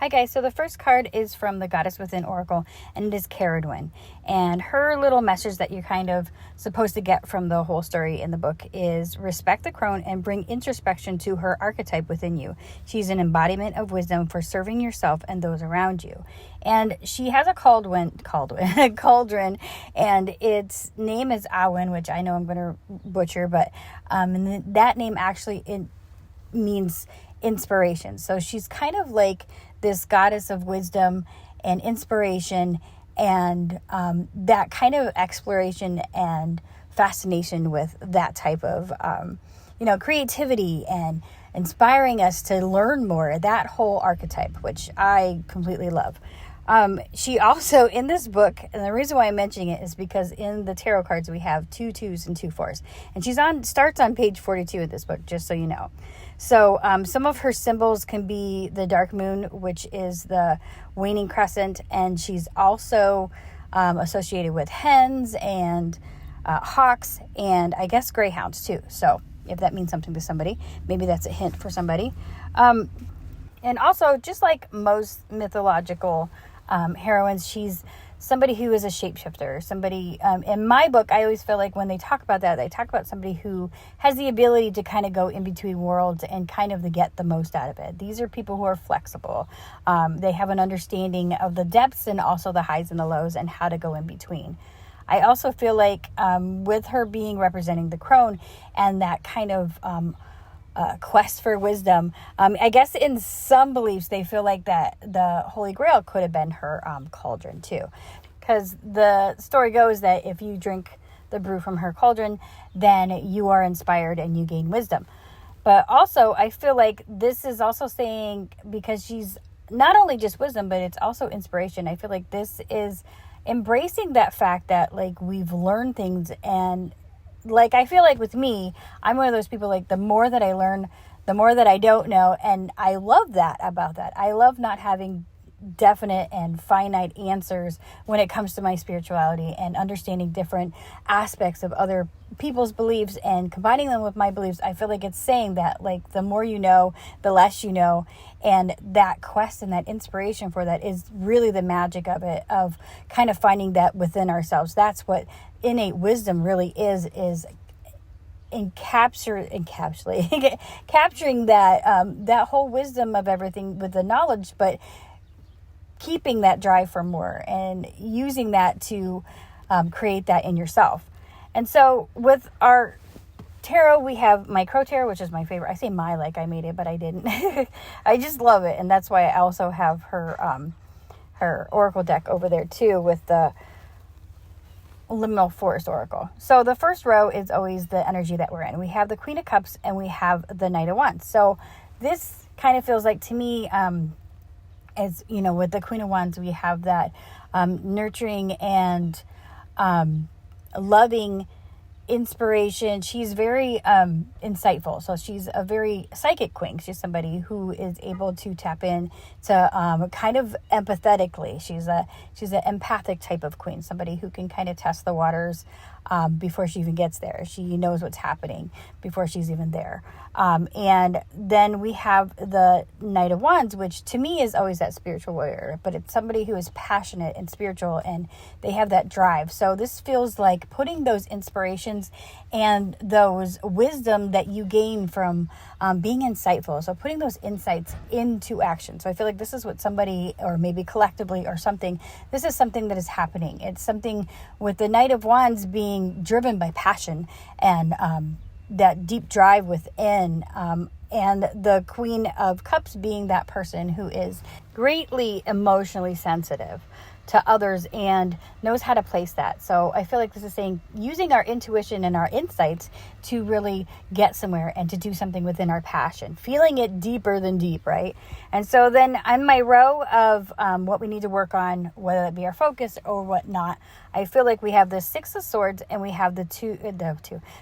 Hi guys, so the first card is from the Goddess Within Oracle, and it is Caradwin. And her little message that you're kind of supposed to get from the whole story in the book is respect the crone and bring introspection to her archetype within you. She's an embodiment of wisdom for serving yourself and those around you. And she has a cauldron, and its name is Awin, which I know I'm going to butcher, but and that name actually means inspiration. So she's kind of like this goddess of wisdom and inspiration and that kind of exploration and fascination with that type of creativity and inspiring us to learn more, that whole archetype, which I completely love. She also, in this book, and the reason why I'm mentioning it is because in the tarot cards we have 2 2s and 2 4s, and starts on page 42 of this book, just so you know. So some of her symbols can be the dark moon, which is the waning crescent, and she's also associated with hens and hawks, and I guess greyhounds too. So if that means something to somebody, maybe that's a hint for somebody. And also, just like most mythological heroines, she's somebody who is a shapeshifter. Somebody, in my book, I always feel like when they talk about that, they talk about somebody who has the ability to kind of go in between worlds and kind of get the most out of it. These are people who are flexible. They have an understanding of the depths and also the highs and the lows and how to go in between. I also feel like with her being representing the crone and that kind of quest for wisdom, I guess in some beliefs they feel like that the Holy Grail could have been her cauldron too, because the story goes that if you drink the brew from her cauldron, then you are inspired and you gain wisdom. But also I feel like this is also saying, because she's not only just wisdom, but it's also inspiration. I feel like this is embracing that fact that like we've learned things, and like, I feel like with me, I'm one of those people, like, the more that I learn, the more that I don't know. And I love that about that. I love not having definite and finite answers when it comes to my spirituality and understanding different aspects of other people's beliefs and combining them with my beliefs. I feel like it's saying that, like, the more you know, the less you know. And that quest and that inspiration for that is really the magic of it, of kind of finding that within ourselves. That's what innate wisdom really is capturing that whole wisdom of everything with the knowledge, but keeping that drive for more and using that to create that in yourself. And so with our tarot, we have my Crow Tarot, which is my favorite. I say my like I made it, but I didn't. I just love it, and that's why I also have her Oracle deck over there too, with the Liminal Forrest Oracle. So the first row is always the energy that we're in. We have the Queen of Cups and we have the Knight of Wands. So this kind of feels like, to me, as you know, with the Queen of Wands, we have that nurturing and loving inspiration. She's very insightful. So she's a very psychic queen. She's somebody who is able to tap in to kind of empathetically. She's an empathic type of queen, somebody who can kind of test the waters before she even gets there. She knows what's happening before she's even there. And then we have the Knight of Wands, which to me is always that spiritual warrior, but it's somebody who is passionate and spiritual, and they have that drive. So this feels like putting those inspirations and those wisdom that you gain from being insightful. So putting those insights into action. So I feel like this is what somebody, or maybe collectively or something, this is something that is happening. It's something with the Knight of Wands being driven by passion and that deep drive within, and the Queen of Cups being that person who is greatly emotionally sensitive to others and knows how to place that. So I feel like this is saying using our intuition and our insights to really get somewhere and to do something within our passion, feeling it deeper than deep, right? And so then on my row of what we need to work on, whether it be our focus or whatnot, I feel like we have the Six of Swords and we have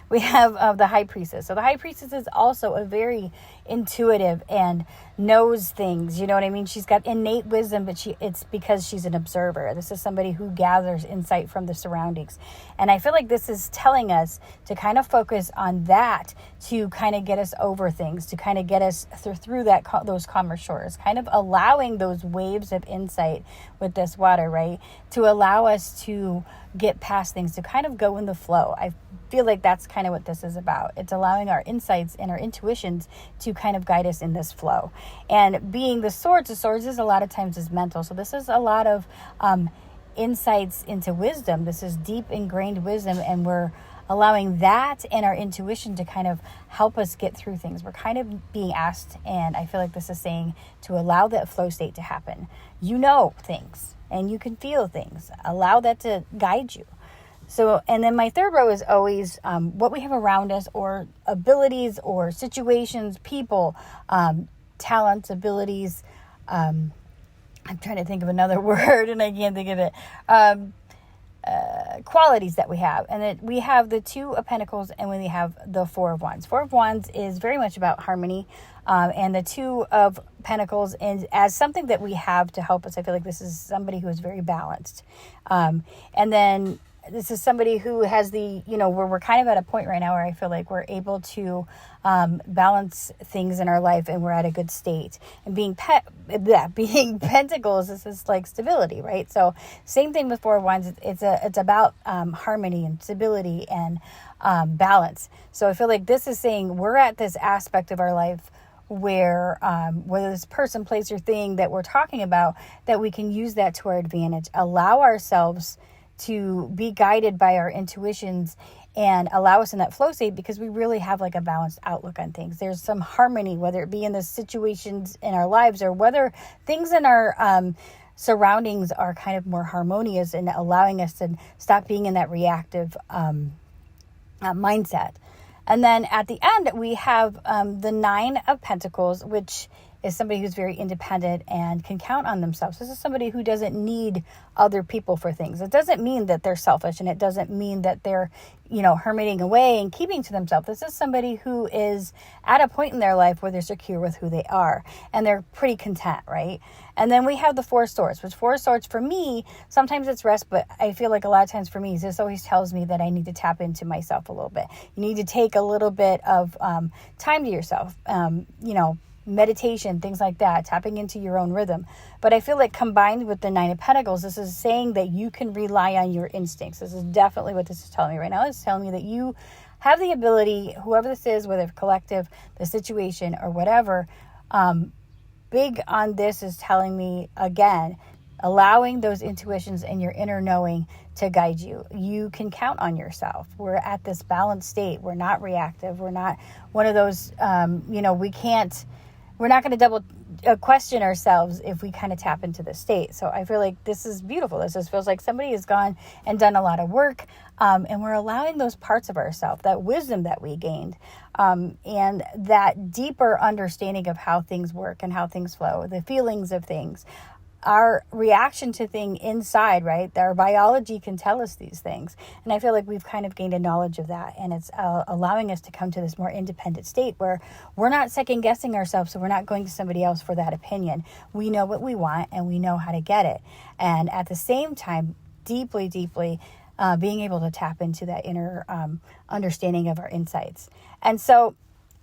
we have the High Priestess. So the High Priestess is also a very intuitive and knows things, you know what I mean? She's got innate wisdom, but it's because she's an observer. This is somebody who gathers insight from the surroundings. And I feel like this is telling us to kind of focus on that, to kind of get us over things, to kind of get us through those calmer shores, kind of allowing those waves of insight with this water, right? To allow us to get past things, to kind of go in the flow. I feel like that's kind of what this is about. It's allowing our insights and our intuitions to kind of guide us in this flow. And being the swords is a lot of times is mental. So this is a lot of insights into wisdom. This is deep ingrained wisdom, and we're allowing that and our intuition to kind of help us get through things. We're kind of being asked, and I feel like this is saying to allow that flow state to happen. You know things and you can feel things. Allow that to guide you. So, and then my third row is always what we have around us, or abilities or situations, people, talents, abilities. I'm trying to think of another word and I can't think of it. Qualities that we have. And then we have the Two of Pentacles, and we have the Four of Wands. Four of Wands is very much about harmony. And the Two of Pentacles is as something that we have to help us. I feel like this is somebody who is very balanced. And then this is somebody who has the, where we're kind of at a point right now where I feel like we're able to balance things in our life, and we're at a good state. And being Pentacles, this is like stability, right? So same thing with Four of Wands. It's about harmony and stability and balance. So I feel like this is saying we're at this aspect of our life where whether this person, place, or thing that we're talking about, that we can use that to our advantage. Allow ourselves to be guided by our intuitions and allow us in that flow state, because we really have like a balanced outlook on things. There's some harmony, whether it be in the situations in our lives, or whether things in our surroundings are kind of more harmonious, and allowing us to stop being in that reactive mindset. And then at the end, we have the Nine of Pentacles, which is somebody who's very independent and can count on themselves. This is somebody who doesn't need other people for things. It doesn't mean that they're selfish, and it doesn't mean that they're, hermiting away and keeping to themselves. This is somebody who is at a point in their life where they're secure with who they are, and they're pretty content, right? And then we have the Four of Swords, which Four of Swords for me, sometimes it's rest, but I feel like a lot of times for me, this always tells me that I need to tap into myself a little bit. You need to take a little bit of time to yourself, meditation, things like that, tapping into your own rhythm. But I feel like combined with the Nine of Pentacles, this is saying that you can rely on your instincts. This is definitely what this is telling me right now. It's telling me that you have the ability, whoever this is, whether collective, the situation, or whatever, big on this is telling me, again, allowing those intuitions and your inner knowing to guide you. You can count on yourself. We're at this balanced state. We're not reactive. We're not one of those, we're not going to double question ourselves if we kind of tap into the state. So I feel like this is beautiful. This just feels like somebody has gone and done a lot of work, and we're allowing those parts of ourselves, that wisdom that we gained, and that deeper understanding of how things work and how things flow, the feelings of things, our reaction to thing inside, right? Our biology can tell us these things. And I feel like we've kind of gained a knowledge of that. And it's allowing us to come to this more independent state where we're not second guessing ourselves. So we're not going to somebody else for that opinion. We know what we want and we know how to get it. And at the same time, deeply, deeply being able to tap into that inner understanding of our insights. And so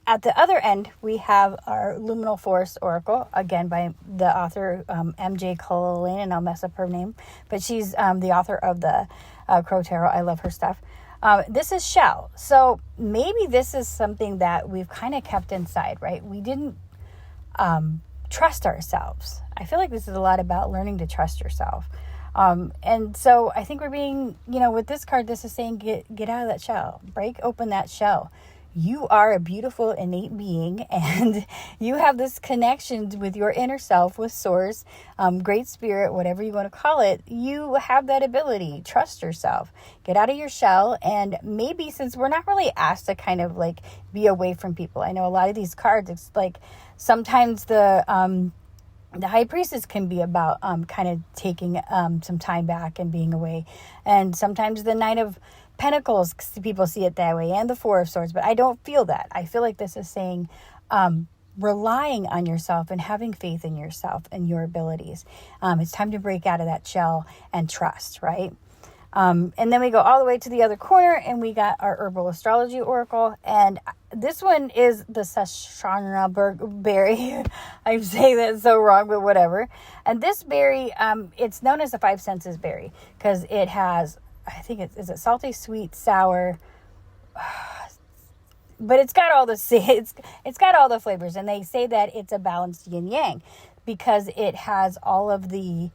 at the other end, we have our Liminal Forrest Oracle, again by the author MJ Cullen, and I'll mess up her name, but she's the author of the Crow Tarot. I love her stuff. This is Shell. So maybe this is something that we've kind of kept inside, right? We didn't trust ourselves. I feel like this is a lot about learning to trust yourself. And so I think we're being, with this card, this is saying get out of that shell, break open that shell. You are a beautiful, innate being, and you have this connection with your inner self, with Source, Great Spirit, whatever you want to call it. You have that ability. Trust yourself. Get out of your shell, and maybe since we're not really asked to kind of like be away from people. I know a lot of these cards, it's like sometimes the High Priestess can be about kind of taking some time back and being away, and sometimes the Knight of Pentacles, people see it that way, and the Four of Swords, but I don't feel that. I feel like this is saying relying on yourself and having faith in yourself and your abilities. It's time to break out of that shell and trust, right? And then we go all the way to the other corner and we got our Herbal Astrology Oracle. And this one is the Sashana berry. I'm saying that so wrong, but whatever. And this berry, it's known as the five senses berry because it has, I think is it salty, sweet, sour, but it's got all the it's got all the flavors, and they say that it's a balanced yin yang because it has all of the,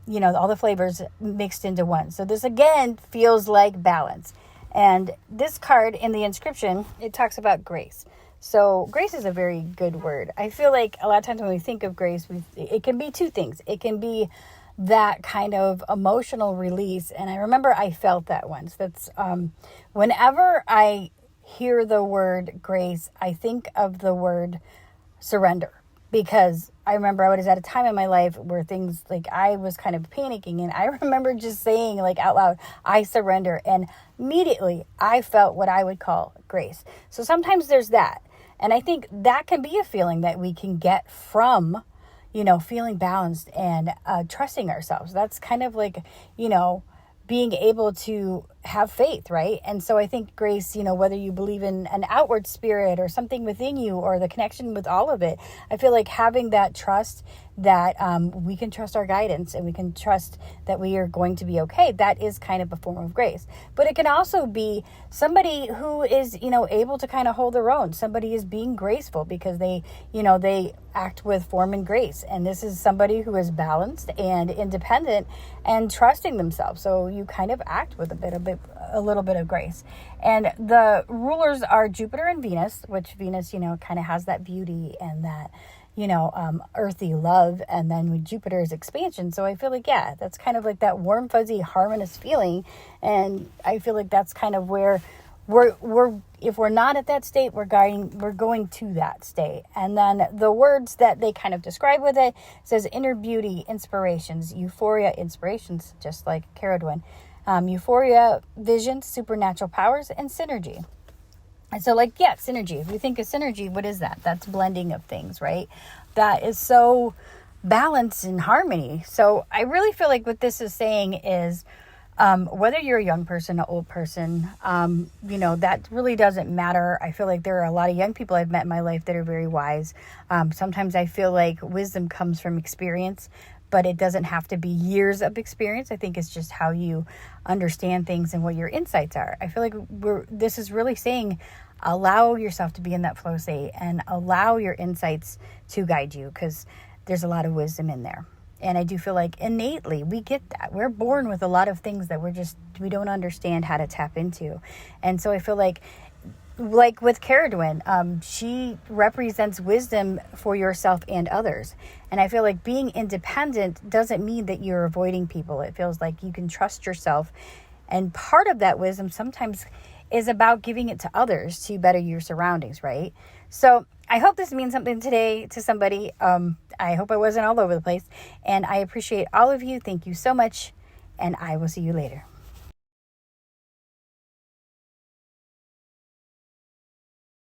all the flavors mixed into one. So this again feels like balance. And this card in the inscription, it talks about grace. So grace is a very good word. I feel like a lot of times when we think of grace, it can be two things. It can be that kind of emotional release. And I remember I felt that once. That's whenever I hear the word grace, I think of the word surrender, because I remember I was at a time in my life where things like I was kind of panicking, and I remember just saying like out loud, I surrender. And immediately I felt what I would call grace. So sometimes there's that. And I think that can be a feeling that we can get from, feeling balanced and trusting ourselves. That's kind of like, being able to have faith, right? And so I think grace, whether you believe in an outward spirit or something within you or the connection with all of it, I feel like having that trust that we can trust our guidance and we can trust that we are going to be okay. That is kind of a form of grace. But it can also be somebody who is, able to kind of hold their own. Somebody is being graceful because they act with form and grace. And this is somebody who is balanced and independent and trusting themselves. So you kind of act with a little bit of grace. And the rulers are Jupiter and Venus, which Venus, kind of has that beauty and that, earthy love. And then with Jupiter is expansion. So I feel like, yeah, that's kind of like that warm, fuzzy, harmonious feeling. And I feel like that's kind of where we're if we're not at that state, we're going to that state. And then the words that they kind of describe with it says inner beauty, inspirations, euphoria, inspirations, just like Caradwin, euphoria, vision, supernatural powers, and synergy. And so synergy. If we think of synergy, what is that? That's blending of things, right? That is so balanced and harmony. So I really feel like what this is saying is, whether you're a young person, an old person, that really doesn't matter. I feel like there are a lot of young people I've met in my life that are very wise. Sometimes I feel like wisdom comes from experience, but it doesn't have to be years of experience. I think it's just how you understand things and what your insights are. I feel like this is really saying, allow yourself to be in that flow state and allow your insights to guide you, because there's a lot of wisdom in there. And I do feel like innately we get that. We're born with a lot of things that we don't understand how to tap into. And so I feel like with Caradwin, she represents wisdom for yourself and others. And I feel like being independent doesn't mean that you're avoiding people. It feels like you can trust yourself. And part of that wisdom sometimes is about giving it to others to better your surroundings, right? So I hope this means something today to somebody. I hope I wasn't all over the place. And I appreciate all of you. Thank you so much. And I will see you later.